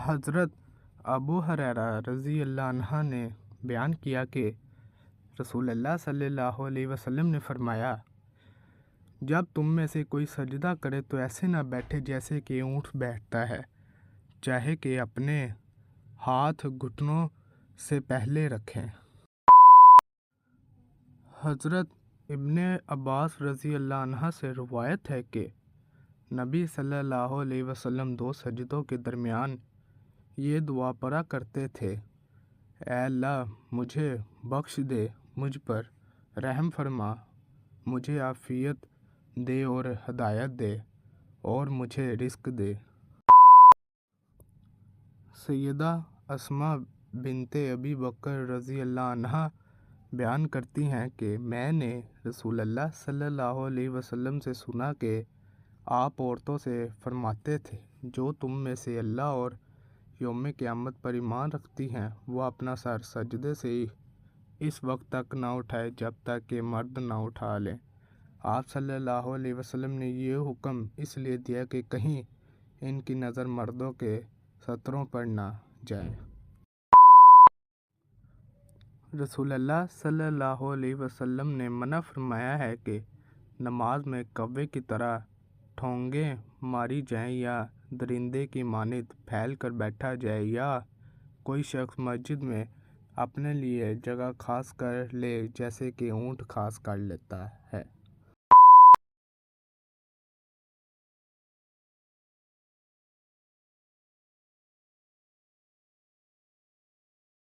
حضرت ابو ہریرہ رضی اللہ عنہ نے بیان کیا کہ رسول اللہ صلی اللہ علیہ وسلم نے فرمایا، جب تم میں سے کوئی سجدہ کرے تو ایسے نہ بیٹھے جیسے کہ اونٹ بیٹھتا ہے، چاہے کہ اپنے ہاتھ گھٹنوں سے پہلے رکھیں۔ حضرت ابن عباس رضی اللہ عنہ سے روایت ہے کہ نبی صلی اللہ علیہ وسلم دو سجدوں کے درمیان یہ دعا پڑھا کرتے تھے: اے اللہ مجھے بخش دے، مجھ پر رحم فرما، مجھے عافیت دے اور ہدایت دے، اور مجھے رزق دے۔ سیدہ اسماء بنت ابی بکر رضی اللہ عنہا بیان کرتی ہیں کہ میں نے رسول اللہ صلی اللہ علیہ وسلم سے سنا کہ آپ عورتوں سے فرماتے تھے، جو تم میں سے اللہ اور یوم قیامت پر ایمان رکھتی ہیں، وہ اپنا سر سجدے سے اس وقت تک نہ اٹھائے جب تک کہ مرد نہ اٹھا لیں۔ آپ صلی اللہ علیہ وسلم نے یہ حکم اس لیے دیا کہ کہیں ان کی نظر مردوں کے ستروں پر نہ جائے۔ رسول اللہ صلی اللہ علیہ وسلم نے منع فرمایا ہے کہ نماز میں کوے کی طرح ٹھونگیں ماری جائیں یا درندے کی مانند پھیل کر بیٹھا جائے، یا کوئی شخص مسجد میں اپنے لیے جگہ خاص کر لے جیسے کہ اونٹ خاص کر لیتا ہے۔